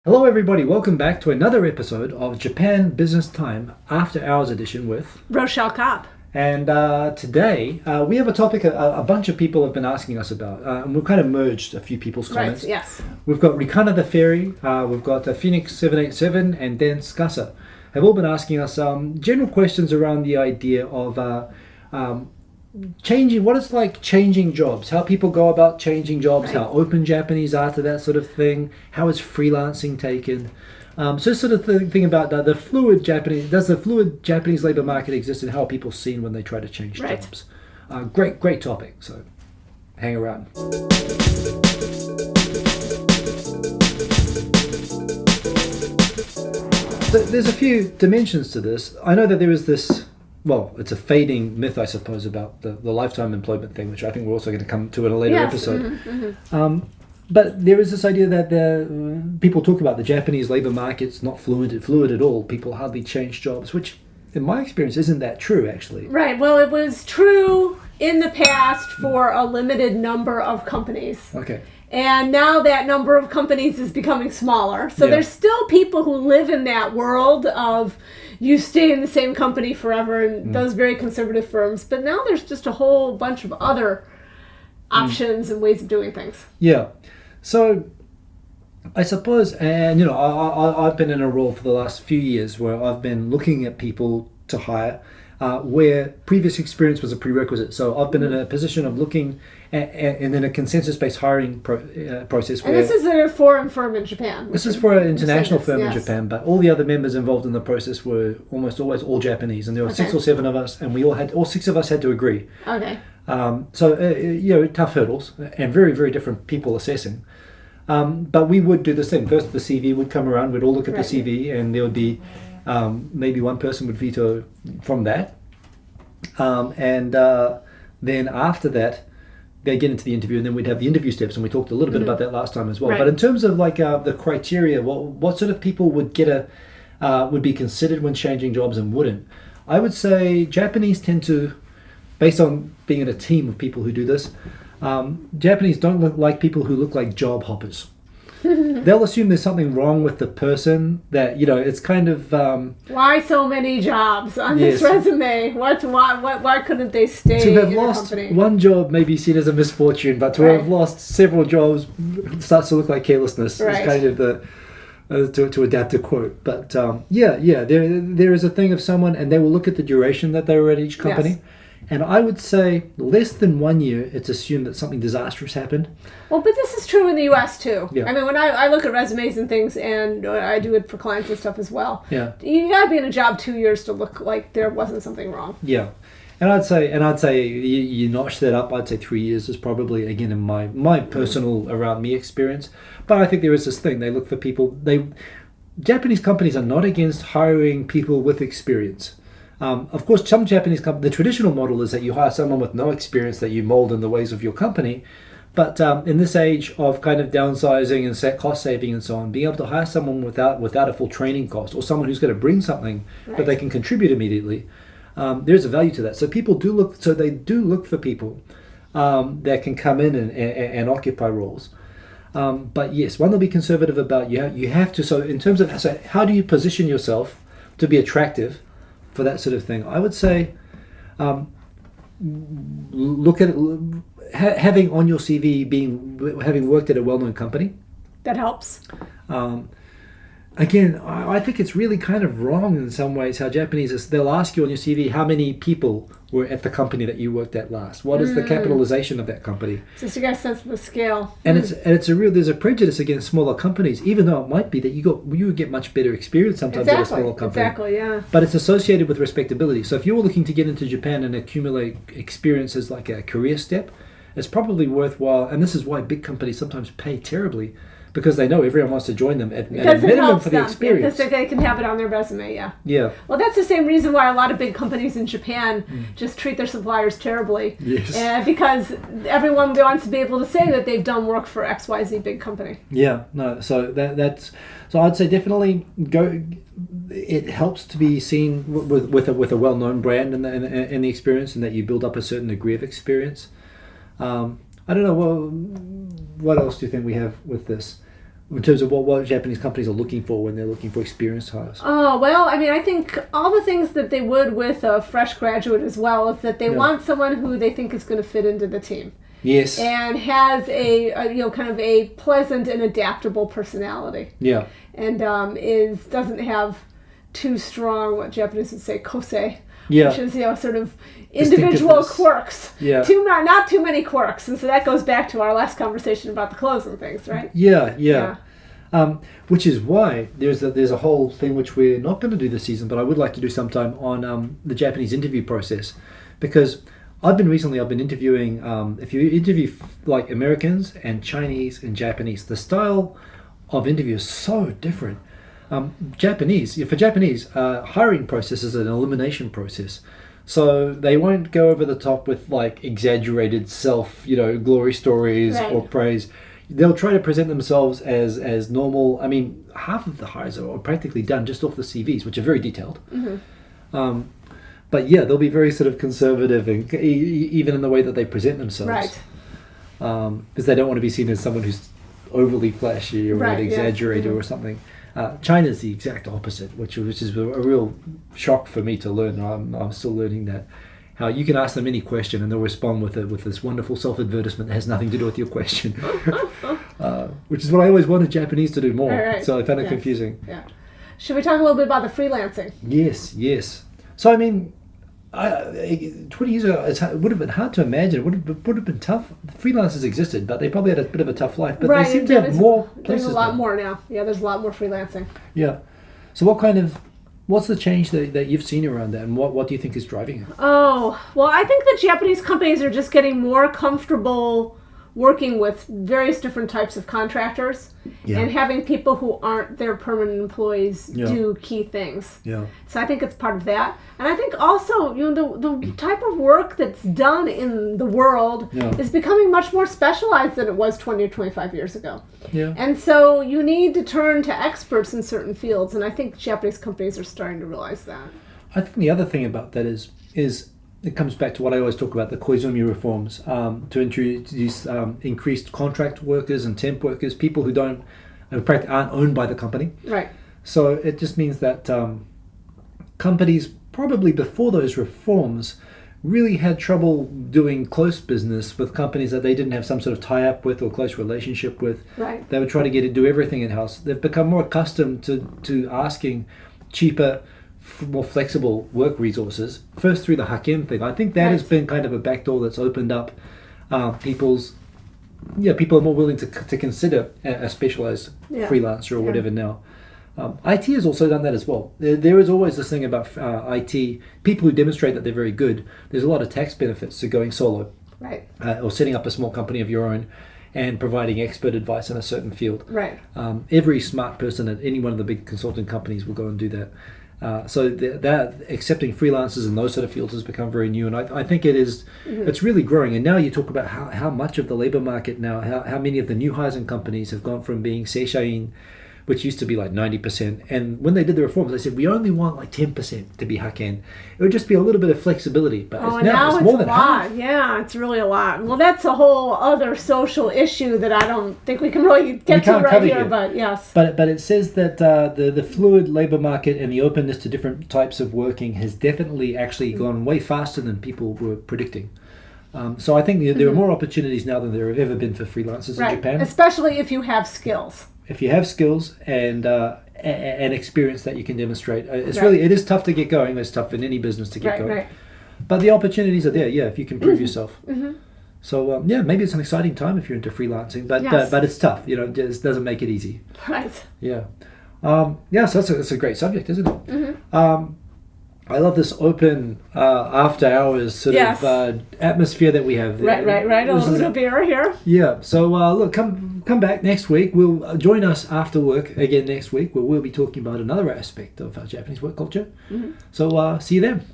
Hello everybody, welcome back to another episode of Japan Business Time After Hours edition with Rochelle Cobb. And today we have a topic a bunch of people have been asking us about, and we've kind of merged a few people's comments. Right, yes. We've got Rikkana the Ferry, we've got Phoenix 787, and then Tsukasa have all been asking us general questions around the idea of changing, what it's like changing jobs, how people go about changing jobs, how open Japanese are to that sort of thing, how is freelancing taken. So sort of thing about the fluid Japanese, does the fluid Japanese labor market exist and how are people seen when they try to change jobs? Great topic, so hang around. So there's a few dimensions to this. I know that there is this, well, it's a fading myth, I suppose, about the lifetime employment thing, which I think we're also going to come to in a later episode. But there is this idea that people talk about the Japanese labor market's not fluid at all. People hardly change jobs, which in my experience isn't that true, actually. Right. Well, it was true in the past for a limited number of companies. Okay. And now that number of companies is becoming smaller. So there's still people who live in that world of you stay in the same company forever and those very conservative firms. But now there's just a whole bunch of other options and ways of doing things. Yeah. So I suppose, and I've been in a role for the last few years where I've been looking at people to hire where previous experience was a prerequisite. So I've been in a position of looking and in a consensus-based hiring process. And this is a foreign firm in Japan. This is for an international firm in Japan, but all the other members involved in the process were almost always all Japanese, and there were 6 or 7 of us, and all 6 of us had to agree. Okay. So tough hurdles and very, very different people assessing. But we would do the same. First, the CV would come around. We'd all look at the CV, and there would be maybe one person would veto from that. Then after that, they'd get into the interview, and then we'd have the interview steps, and we talked a little bit about that last time as well. Right. But in terms of the criteria, what sort of people would would be considered when changing jobs and wouldn't? I would say Japanese tend to, based on being in a team of people who do this, Japanese don't look like people who look like job hoppers. They'll assume there's something wrong with the person, that it's kind of why so many jobs on this resume? Why couldn't they stay to have in lost the company? One job may be seen as a misfortune, but to have lost several jobs starts to look like carelessness. It's kind of the to adapt a quote. But there is a thing of someone, and they will look at the duration that they were at each company. Yes. And I would say less than 1 year, it's assumed that something disastrous happened. Well, but this is true in the U.S. too. Yeah. I mean, when I look at resumes and things, and I do it for clients and stuff as well. Yeah. You got to be in a job 2 years to look like there wasn't something wrong. Yeah. And I'd say you notch that up. I'd say 3 years is probably, again, in my personal around me experience. But I think there is this thing. They look for people. Japanese companies are not against hiring people with experience. Of course, some Japanese companies, the traditional model is that you hire someone with no experience that you mold in the ways of your company. But in this age of kind of downsizing and set cost saving and so on, being able to hire someone without a full training cost, or someone who's going to bring something that they can contribute immediately, there's a value to that. So people do look. So they do look for people that can come in and occupy roles. But yes, one they'll be conservative about. You have to. So in terms of how do you position yourself to be attractive for that sort of thing? I would say look at having on your CV having worked at a well-known company. That helps. Again, I think it's really kind of wrong in some ways how Japanese they'll ask you on your CV how many people were at the company that you worked at last. What is the capitalization of that company? Just to get a sense of the scale. And there's a prejudice against smaller companies, even though it might be that you would get much better experience sometimes at a smaller company. Exactly, yeah. But it's associated with respectability. So if you're looking to get into Japan and accumulate experience as like a career step, it's probably worthwhile. And this is why big companies sometimes pay terribly, because they know everyone wants to join them at a minimum for the experience. Because they can have it on their resume, Yeah. Well, that's the same reason why a lot of big companies in Japan just treat their suppliers terribly. Yes. Because everyone wants to be able to say that they've done work for XYZ big company. Yeah, no, so so I'd say definitely go. It helps to be seen with a well-known brand in the experience, and that you build up a certain degree of experience. I don't know, what else do you think we have with this? in terms of what Japanese companies are looking for when they're looking for experienced hires? Oh, well, I mean, I think all the things that they would with a fresh graduate as well is that they want someone who they think is going to fit into the team. Yes. And has a kind of a pleasant and adaptable personality. Yeah. And doesn't have too strong, what Japanese would say, kosei. Yeah. Which is, sort of individual quirks. Yeah. Not too many quirks. And so that goes back to our last conversation about the clothes and things, right? Yeah. Which is why there's a whole thing which we're not going to do this season, but I would like to do sometime on the Japanese interview process, because I've been interviewing. If you interview like Americans and Chinese and Japanese, the style of interview is so different. For Japanese, hiring process is an elimination process. So they won't go over the top with like exaggerated glory stories or praise. They'll try to present themselves as normal. I mean, half of the hires are practically done just off the CVs, which are very detailed. Mm-hmm. But yeah, they'll be very sort of conservative, and even in the way that they present themselves. Right. Because they don't want to be seen as someone who's overly flashy or an exaggerator or something. China's the exact opposite, which is a real shock for me to learn. I'm still learning that. How you can ask them any question and they'll respond with this wonderful self-advertisement that has nothing to do with your question. Which is what I always wanted Japanese to do more. Right. So I found it confusing. Yeah. Should we talk a little bit about the freelancing? Yes. So I mean, 20 years ago, it would have been hard to imagine. It would have been tough. Freelancers existed, but they probably had a bit of a tough life. But they seem to have more places. There's a lot more now. Yeah, there's a lot more freelancing. Yeah. So what's the change that you've seen around that, and what do you think is driving it? Oh, well, I think that Japanese companies are just getting more comfortable working with various different types of contractors and having people who aren't their permanent employees do key things. Yeah. So I think it's part of that. And I think also, the type of work that's done in the world is becoming much more specialized than it was 20 or 25 years ago. Yeah. And so you need to turn to experts in certain fields, and I think Japanese companies are starting to realize that. I think the other thing about that is it comes back to what I always talk about, the Koizumi reforms, to introduce increased contract workers and temp workers, people who aren't owned by the company. Right. So it just means that companies probably before those reforms really had trouble doing close business with companies that they didn't have some sort of tie-up with or close relationship with. Right. They would try to do everything in-house. They've become more accustomed to asking cheaper, more flexible work resources, first through the hakken thing. I think that has been kind of a backdoor that's opened up people are more willing to consider a specialized freelancer or whatever now. IT has also done that as well. There is always this thing about IT, people who demonstrate that they're very good. There's a lot of tax benefits to going solo, right? Or setting up a small company of your own and providing expert advice in a certain field. Right. Every smart person at any one of the big consulting companies will go and do that. So that accepting freelancers in those sort of fields has become very new, and I think it's really growing. And now you talk about how much of the labor market now, how many of the new hires and companies have gone from being seishain, which used to be like 90%. And when they did the reforms, they said, we only want like 10% to be hakken. It would just be a little bit of flexibility. But now it's more than half. Yeah, it's really a lot. Well, that's a whole other social issue that I don't think we can really get to right here, but yes. But it says that the fluid labor market and the openness to different types of working has definitely actually gone way faster than people were predicting. So I think there are more opportunities now than there have ever been for freelancers in Japan. Especially if you have skills. If you have skills and experience that you can demonstrate, it is tough to get going. It's tough in any business to get going. Right. But the opportunities are there, if you can prove yourself. Mm-hmm. So maybe it's an exciting time if you're into freelancing, but it's tough. It just doesn't make it easy. Right. Yeah. So that's a great subject, isn't it? Mm-hmm. I love this open after hours sort of atmosphere that we have there. Right. A little beer here. Yeah. So look, come back next week. We'll join us after work again next week, where we'll be talking about another aspect of Japanese work culture. Mm-hmm. So see you then.